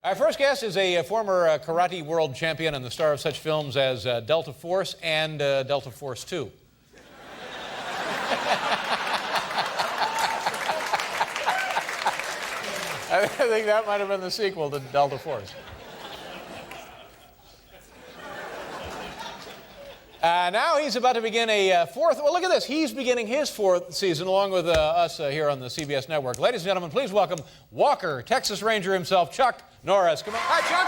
Our first guest is a former karate world champion and the star of such films as Delta Force and Delta Force 2. I think that might have been the sequel to Delta Force. Now he's about to begin a fourth. Well, look at this. He's beginning his fourth season along with us here on the CBS network. Ladies and gentlemen, please welcome Walker, Texas Ranger himself, Chuck Norris. Come on. Hi, Chuck.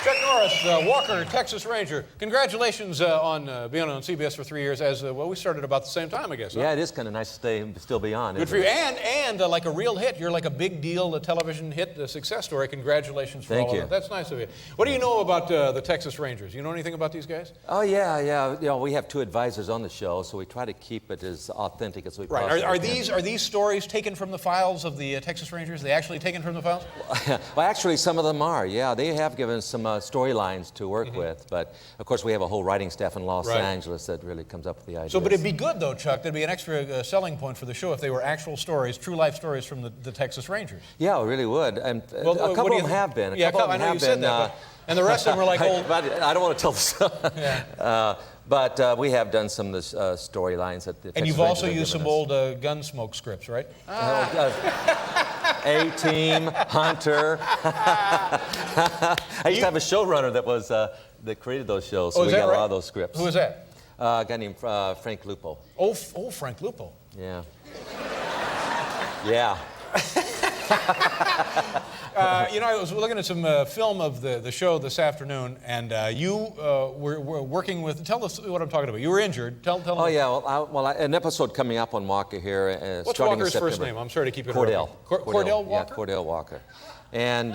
Chuck Norris, Walker, Texas Ranger. Congratulations on being on CBS for 3 years. Well, we started about the same time, I guess. Huh? Yeah, it is kind of nice to still be on. Good for you. And like a real hit. You're like a big deal, a television hit, a success story. Congratulations for all of that. That's nice of you. What do you know about the Texas Rangers? You know anything about these guys? Oh, yeah. You know, we have two advisors on the show, so we try to keep it as authentic as we possibly can. Are these stories taken from the files of the Texas Rangers? Are they actually taken from the files? Well, actually, some of them are. Yeah, they have given us some storylines to work with, but of course we have a whole writing staff in Los Angeles that really comes up with the ideas. So, but it'd be good though, Chuck, there'd be an extra selling point for the show if they were actual stories, true life stories from the Texas Rangers. Yeah, it really would. And a couple of them have been. I know you said that, and the rest of them were like old. I don't want to tell the story. But we have done some of the storylines at the Texas And you've Rangers also used some old Gunsmoke scripts, right? A-Team, Hunter. I used to have a showrunner that created those shows, so we got a lot of those scripts. Who was that? A guy named Frank Lupo. Oh, Frank Lupo. Yeah. Yeah. You know, I was looking at some film of the show this afternoon, and you were working with. Tell us what I'm talking about. You were injured. Tell Oh yeah. Well, an episode coming up on Walker here. What's Walker's first name? I'm sorry to keep it. Cordell. Cordell Walker. Yeah, Cordell Walker. And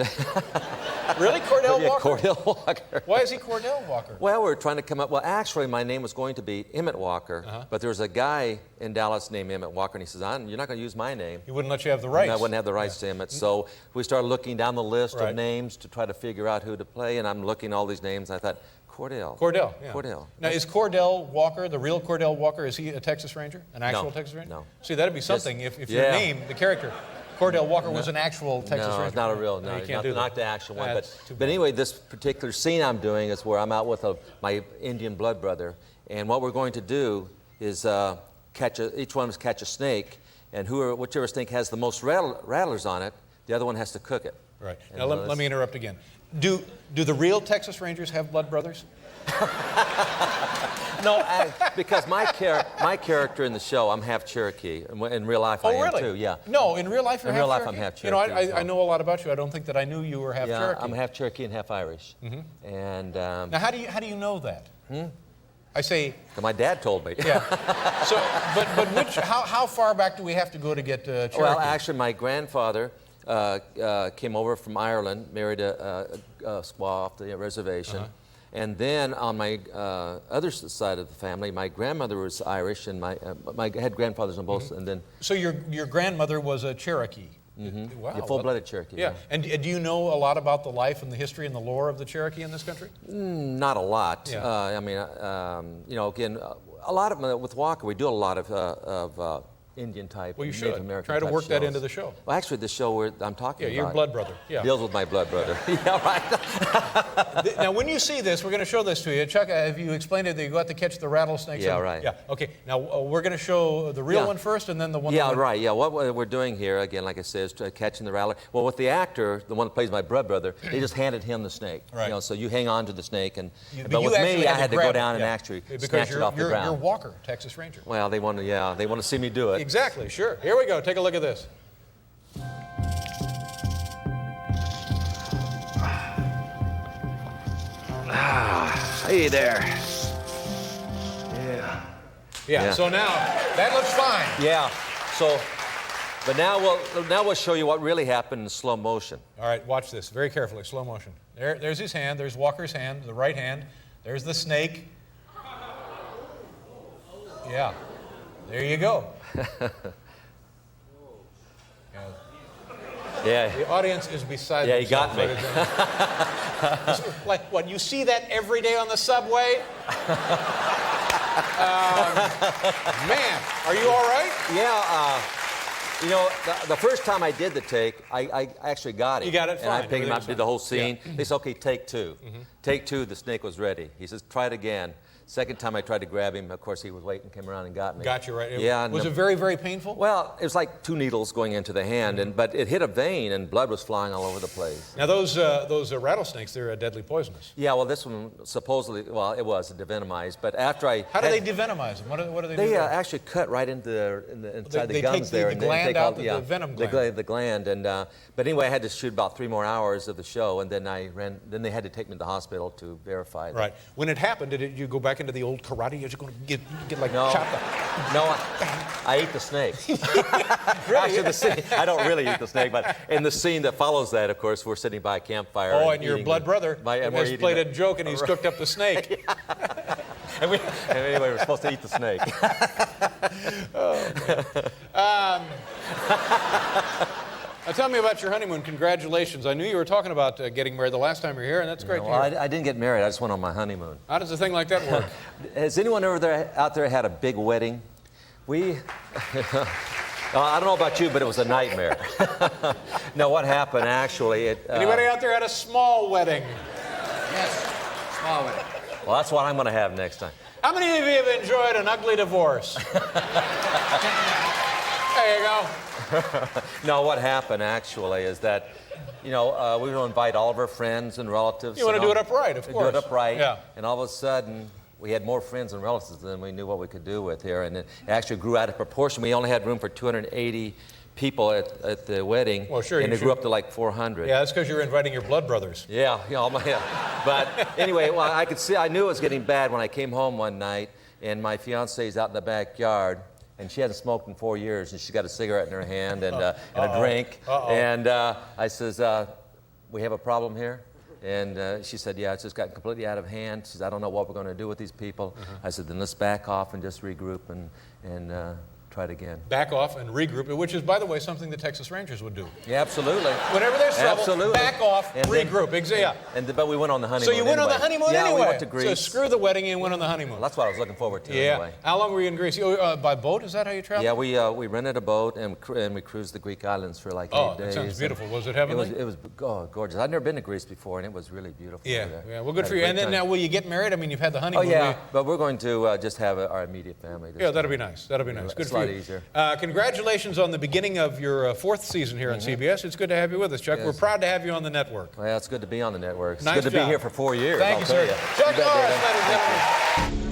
really, Cordell Walker? Cordell Walker. Why is he Cordell Walker? Well, we're trying to come up. Well, actually, my name was going to be Emmett Walker, but there was a guy in Dallas named Emmett Walker, and he says, "You're not going to use my name." He wouldn't let you have the rights. And I wouldn't have the rights to Emmett. So we started looking down the list of names to try to figure out who to play, and I'm looking at all these names, and I thought, Cordell. Cordell, yeah. Cordell. Now, is Cordell Walker, the real Cordell Walker, is he a Texas Ranger? An actual Texas Ranger? No. See, that'd be something if your name, the character, Cordell Walker, was an actual Texas Ranger. No, it's not a real, not the actual one. But anyway, this particular scene I'm doing is where I'm out with my Indian blood brother, and what we're going to do is each one of us catch a snake, and whichever snake has the most rattlers on it, the other one has to cook it. Right. Now, let me interrupt again. Do the real Texas Rangers have blood brothers? No, because my character in the show, I'm half Cherokee. In real life, I am too. Yeah. No, in real life, you're half Cherokee? I'm half Cherokee. You know, I know a lot about you. I don't think that I knew you were half Cherokee. I'm half Cherokee and half Irish. And now, how do you know that? I say. My dad told me. Yeah. So, but how far back do we have to go to get Cherokee? Well, actually, my grandfather came over from Ireland, married a squaw off the reservation. And then on my other side of the family, my grandmother was Irish, and I had grandfathers on both. And then. So your grandmother was a Cherokee. Wow. Yeah, full-blooded Cherokee. Yeah. And do you know a lot about the life and the history and the lore of the Cherokee in this country? Not a lot. Yeah. I mean, you know, again, a lot of with Walker, we do a lot of Indian type. Well, you Native should American try to type work that shows. into the show. Well, actually, the show I'm talking about. Yeah, your blood brother. Yeah. Deals with my blood brother. Yeah, right. Now, when you see this, we're going to show this to you. Chuck, have you explained it that you got to catch the rattlesnakes? Yeah, right. Yeah. Okay. Now we're going to show the real one first, and then the one. Yeah, right. Yeah. What we're doing here, again, like I said, is catching the rattler. Well, with the actor, the one that plays my blood brother, they just handed him the snake. Right. You know, so you hang on to the snake, but with me, I had to go down and actually snatch it off the ground. You're Walker, Texas Ranger. Well, they want to see me do it. Exactly. Sure. Here we go. Take a look at this. Hey there. Yeah. So now that looks fine. Yeah. So, but now we'll show you what really happened in slow motion. All right. Watch this very carefully. Slow motion. There's his hand. There's Walker's hand. The right hand. There's the snake. Yeah. There you go. Yeah. The audience is beside themselves. Yeah, he got me. Like what? You see that every day on the subway? Man, are you all right? Yeah. You know, the first time I did the take, I actually got it. You got it fine. And I picked him up, did the whole scene. Yeah. They said, okay, take two. Take two, the snake was ready. He says, try it again. Second time I tried to grab him, of course, he was waiting, came around and got me. Got you, right? Yeah. Was it very, very painful? Well, it was like 2 needles going into the hand, but it hit a vein and blood was flying all over the place. Now, those rattlesnakes, they're deadly poisonous. Yeah, well, this one supposedly, well, it was devenomized, but after I... How do they devenomize them? What do they do? They actually cut right into inside the gums there. They take the gland out, the venom gland. The gland, and but anyway, I had to shoot about 3 more hours of the show, and then then they had to take me to the hospital to verify that. Right. When it happened, did you go back into the old karate? You're just going to get like no, chopped up? No, I ate the snake. Really? Actually, I don't really eat the snake, but in the scene that follows that, of course, we're sitting by a campfire. Oh, and your blood brother has played a joke, and he's cooked up the snake. And anyway, we're supposed to eat the snake. Now tell me about your honeymoon. Congratulations. I knew you were talking about getting married the last time you were here, and that's great to hear. I didn't get married. I just went on my honeymoon. How does a thing like that work? Has anyone out there had a big wedding? I don't know about you, but it was a nightmare. No, what happened actually? Anybody out there had a small wedding? Yes, small wedding. Well, that's what I'm going to have next time. How many of you have enjoyed an ugly divorce? There you go. No, what happened actually is that, we were going to invite all of our friends and relatives. You want to do it upright, of course. Do it upright. Yeah. And all of a sudden, we had more friends and relatives than we knew what we could do with here. And it actually grew out of proportion. We only had room for 280 people at the wedding. Well, sure. And it grew up to like 400. Yeah, that's because you're inviting your blood brothers. Yeah, but anyway, well, I knew it was getting bad when I came home one night, and my fiancee's out in the backyard. And she hasn't smoked in 4 years, and she's got a cigarette in her hand and a drink. And I says, we have a problem here? And she said, yeah, it's just gotten completely out of hand. She said, I don't know what we're going to do with these people. I said, then let's back off and just regroup and try it again. Back off and regroup, which is, by the way, something the Texas Rangers would do. Yeah, absolutely. Whenever there's trouble, absolutely. Back off, and regroup. But we went on the honeymoon. So you went on the honeymoon anyway? Yeah, we went to Greece. So screw the wedding and went on the honeymoon. Well, that's what I was looking forward to anyway. How long were you in Greece? By boat? Is that how you traveled? Yeah, we rented a boat and we cruised the Greek islands for like 8 days. Oh, that sounds beautiful. Was it heavenly? It was gorgeous. I'd never been to Greece before, and it was really beautiful. Yeah. Well, good for you. And then now, will you get married? I mean, you've had the honeymoon. Oh, yeah, but we're going to just have our immediate family. Yeah, that'll be nice. That'll be nice. Good for you. It's a lot easier. Congratulations on the beginning of your 4th season here on CBS. It's good to have you with us, Chuck. Yes. We're proud to have you on the network. Well, it's good to be on the network. It's Nice good to job. be here for 4 years. Thank you, sir. Chuck Norris, ladies and gentlemen.